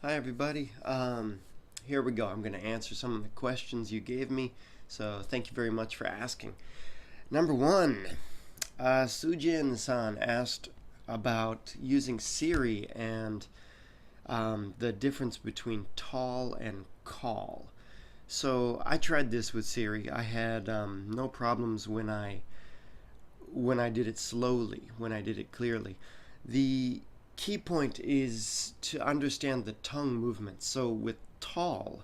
Hi everybody. Here we go. I'm going to answer some of the questions you gave me. So thank you very much for asking. Number one, Sujin-san asked about using Siri and the difference between tall and call. So I tried this with Siri. I had no problems when I did it slowly, when I did it clearly. The key point is to understand the tongue movement. So with tall,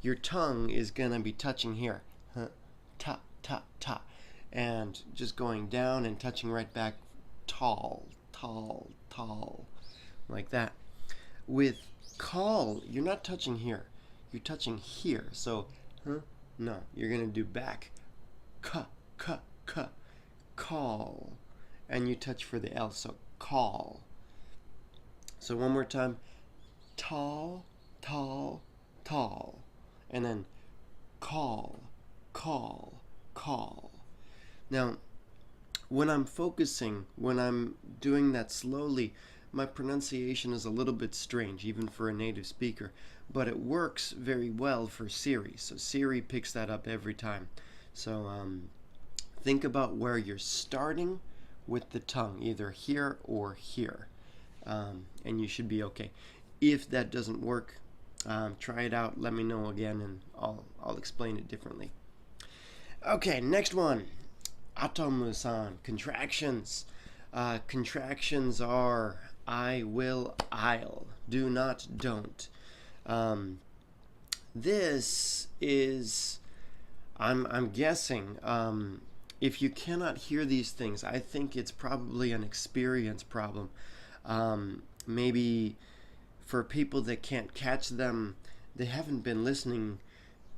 your tongue is gonna be touching here, huh, ta ta ta, and just going down and touching right back, tall, tall, tall, like that. With call, you're not touching here, you're touching here. So, huh, no, you're gonna do back, ka ka ka, call, and you touch for the L. So call. So one more time, tall, tall, tall, and then call, call, call. Now, when I'm focusing, when I'm doing that slowly, my pronunciation is a little bit strange, even for a native speaker, but it works very well for Siri. So Siri picks that up every time. So think about where you're starting with the tongue, either here or here, and you should be okay. If that doesn't work, try it out, let me know again, and I'll explain it differently. Okay, next one. Atomu-san, contractions. Contractions are I will, I'll, do not, don't. This is, I'm guessing, if you cannot hear these things, I think it's probably an experience problem. Maybe for people that can't catch them, they haven't been listening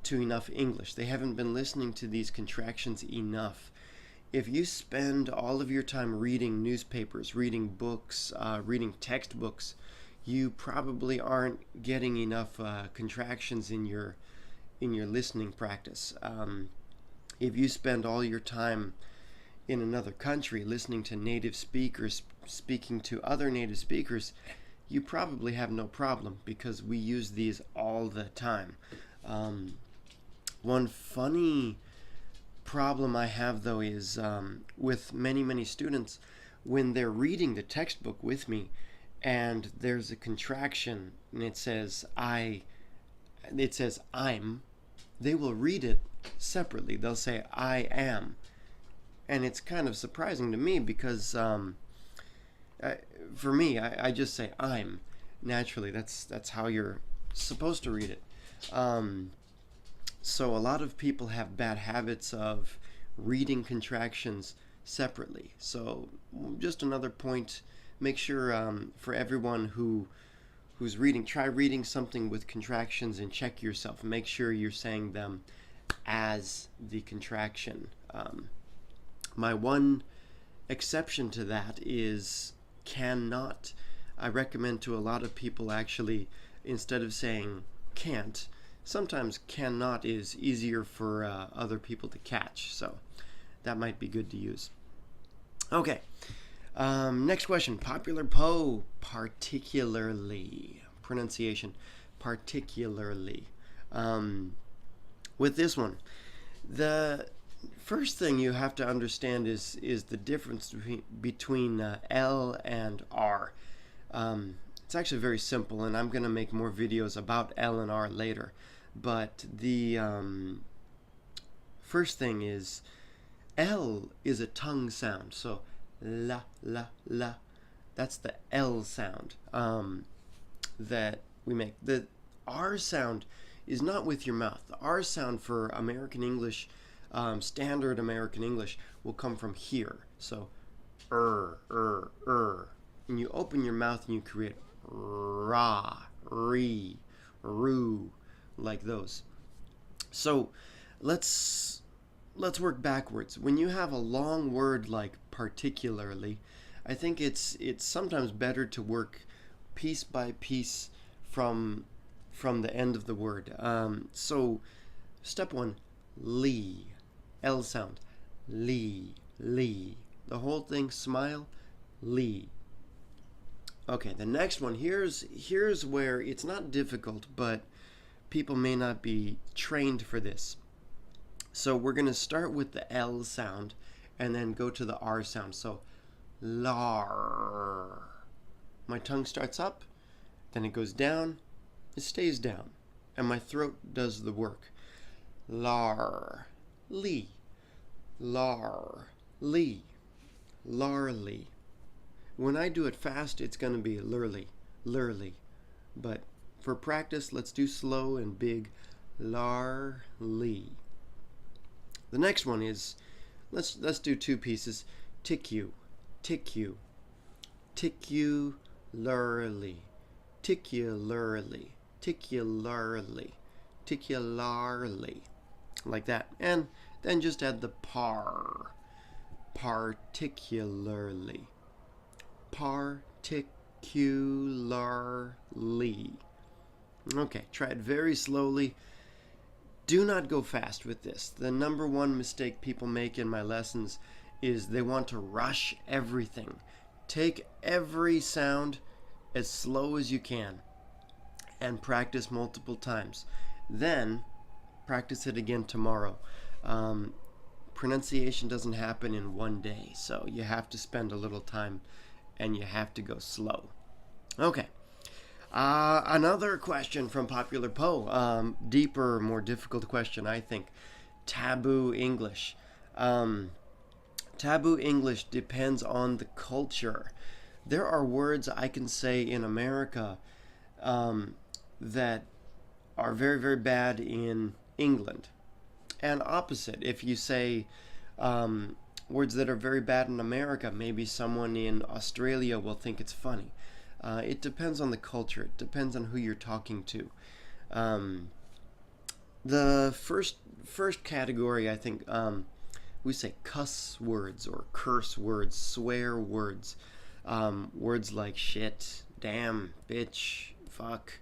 to enough English. They haven't been listening to these contractions enough. If you spend all of your time reading newspapers, reading books, reading textbooks, you probably aren't getting enough contractions in your listening practice. If you spend all your time in another country listening to native speakers speaking to other native speakers, you probably have no problem because we use these all the time. One funny problem I have, though, is with many students, when they're reading the textbook with me and there's a contraction and it says I'm, they will read it separately. They'll say I am, and it's kind of surprising to me because for me, I just say I'm naturally. That's how you're supposed to read it. So a lot of people have bad habits of reading contractions separately. So just another point, make sure for everyone who's reading, try reading something with contractions and check yourself. Make sure you're saying them as the contraction. My one exception to that is cannot. I recommend to a lot of people, actually, instead of saying can't, sometimes cannot is easier for other people to catch, so that might be good to use. Okay, next question. Popular particularly. Pronunciation, particularly. With this one, the first thing you have to understand is the difference between L and R. It's actually very simple, and I'm going to make more videos about L and R later. But the first thing is L is a tongue sound. So la, la, la. That's the L sound that we make. The R sound is not with your mouth. The R sound for American English, standard American English, will come from here. So and you open your mouth and you create ra, re, ru, like those. So let's work backwards. When you have a long word like particularly, I think it's sometimes better to work piece by piece from the end of the word. So step one, lee, L sound, lee, lee. The whole thing, smile, lee. Okay, the next one, here's where it's not difficult, but people may not be trained for this. So we're going to start with the L sound and then go to the R sound. So lar. My tongue starts up, then it goes down, it stays down, and my throat does the work. Lar, lee, lar, lee, larly. When I do it fast, it's going to be lurly, lurly. But for practice, let's do slow and big. Larly. The next one is, let's do two pieces. Tick-you, tick-you, tick-you-lurly, tick-you-lurly, tick-you-lurly, tick-you-larly. Like that. And then just add the par. Particularly. Particularly. Okay, try it very slowly. Do not go fast with this. The number one mistake people make in my lessons is they want to rush everything. Take every sound as slow as you can and practice multiple times. Then practice it again tomorrow. Pronunciation doesn't happen in one day, so you have to spend a little time and you have to go slow. Okay. Another question from Popular Poe. Deeper, more difficult question, I think. Taboo English. Taboo English depends on the culture. There are words I can say in America that are very, very bad in England. And opposite, if you say words that are very bad in America, maybe someone in Australia will think it's funny. It depends on the culture. It depends on who you're talking to. The first category, I think, we say cuss words or curse words, swear words, words like shit, damn, bitch, fuck.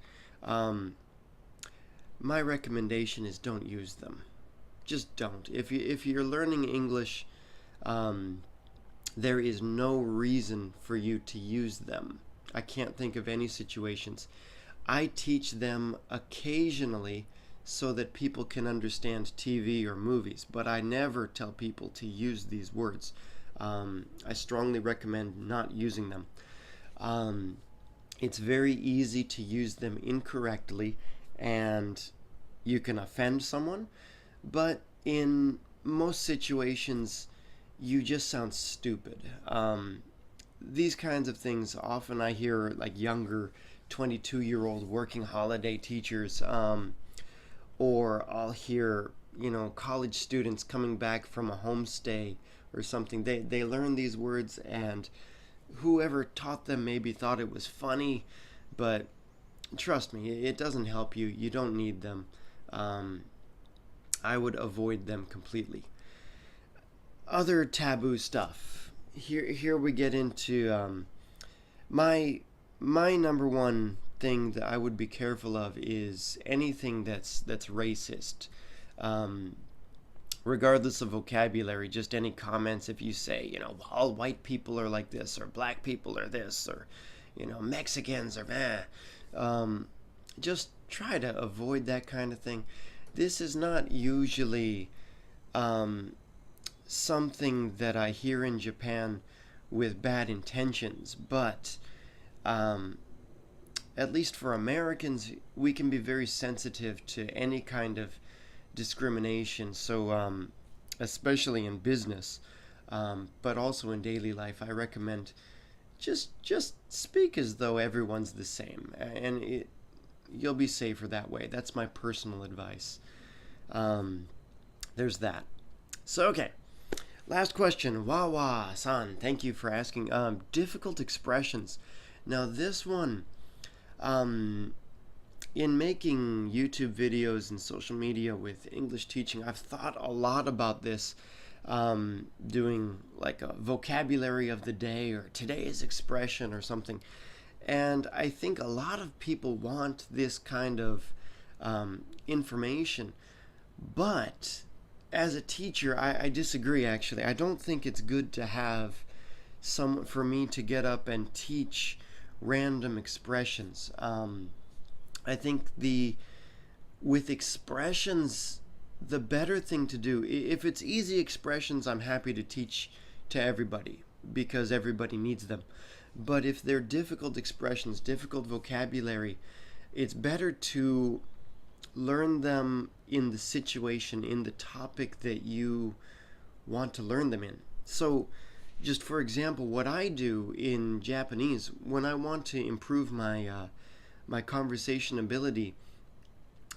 My recommendation is don't use them. Just don't. If you're learning English, there is no reason for you to use them. I can't think of any situations. I teach them occasionally so that people can understand TV or movies, but I never tell people to use these words. I strongly recommend not using them. It's very easy to use them incorrectly, and you can offend someone, but in most situations, you just sound stupid. These kinds of things, often I hear like younger 22-year-old working holiday teachers, or I'll hear, college students coming back from a homestay or something. They learn these words, and whoever taught them maybe thought it was funny, but trust me, it doesn't help you. You don't need them. I would avoid them completely. Other taboo stuff. Here we get into my number one thing that I would be careful of is anything that's racist. Regardless of vocabulary, just any comments. If you say, all white people are like this, or black people are this, or Mexicans are just try to avoid that kind of thing. This is not usually something that I hear in Japan with bad intentions, but at least for Americans, we can be very sensitive to any kind of discrimination. So especially in business, but also in daily life, I recommend just speak as though everyone's the same, and you'll be safer that way. That's my personal advice. There's that. So, okay. Last question. Wawa-san, thank you for asking. Difficult expressions. Now, this one, in making YouTube videos and social media with English teaching, I've thought a lot about this, doing like a vocabulary of the day or today's expression or something. And I think a lot of people want this kind of information. But as a teacher, I disagree, actually. I don't think it's good to have for me to get up and teach random expressions. I think with expressions, the better thing to do, if it's easy expressions, I'm happy to teach to everybody because everybody needs them. But if they're difficult expressions, difficult vocabulary, it's better to learn them in the situation, in the topic that you want to learn them in. So, just for example, what I do in Japanese, when I want to improve my conversation ability,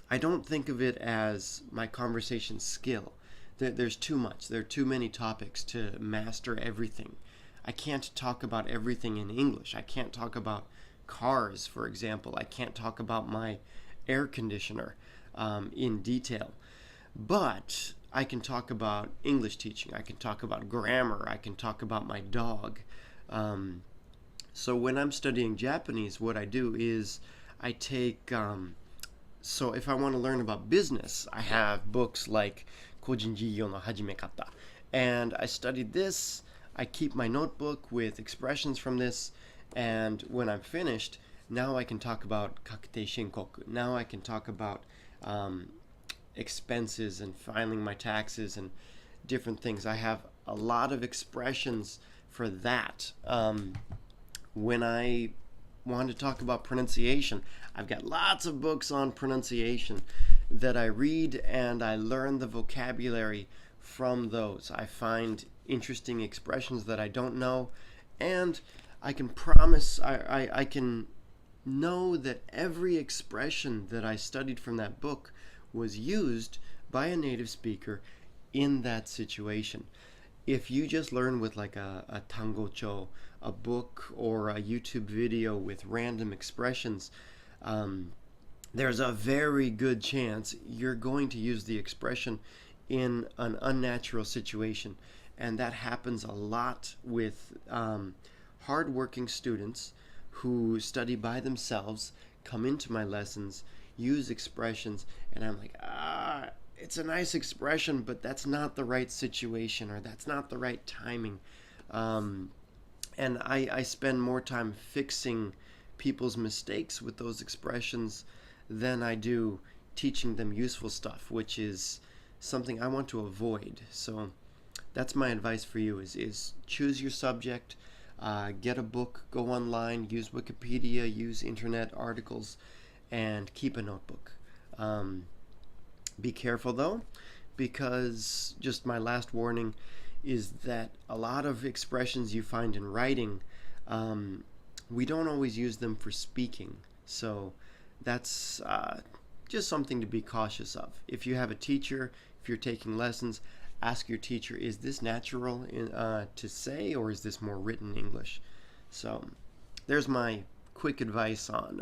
I don't think of it as my conversation skill. There's too much. There are too many topics to master everything. I can't talk about everything in English. I can't talk about cars, for example. I can't talk about my air conditioner in detail. But I can talk about English teaching. I can talk about grammar. I can talk about my dog. So when I'm studying Japanese, what I do is I take... so if I want to learn about business, I have books like Kojin Jigyou no Hajimekata. And I studied this. I keep my notebook with expressions from this. And when I'm finished, now I can talk about kakutei shinkoku. Now I can talk about expenses and filing my taxes and different things. I have a lot of expressions for that. When I want to talk about pronunciation, I've got lots of books on pronunciation that I read, and I learn the vocabulary from those. I find interesting expressions that I don't know, and I can promise, I can know that every expression that I studied from that book was used by a native speaker in that situation. If you just learn with like a tangocho, a book, or a YouTube video with random expressions, there's a very good chance you're going to use the expression in an unnatural situation. And that happens a lot with hardworking students who study by themselves, come into my lessons, use expressions, and I'm like, it's a nice expression, but that's not the right situation, or that's not the right timing. And I spend more time fixing people's mistakes with those expressions than I do teaching them useful stuff, which is something I want to avoid. So that's my advice for you is choose your subject, get a book, go online, use Wikipedia, use internet articles, and keep a notebook. Be careful though, because just my last warning is that a lot of expressions you find in writing, we don't always use them for speaking. So that's just something to be cautious of. If you have a teacher, if you're taking lessons, ask your teacher, is this natural to say, or is this more written English? So there's my quick advice on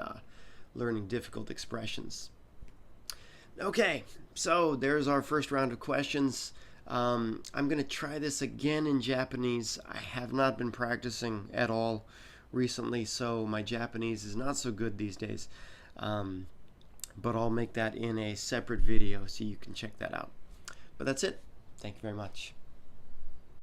learning difficult expressions. Okay, so there's our first round of questions. I'm going to try this again in Japanese. I have not been practicing at all recently, so my Japanese is not so good these days. But I'll make that in a separate video so you can check that out. But that's it. Thank you very much.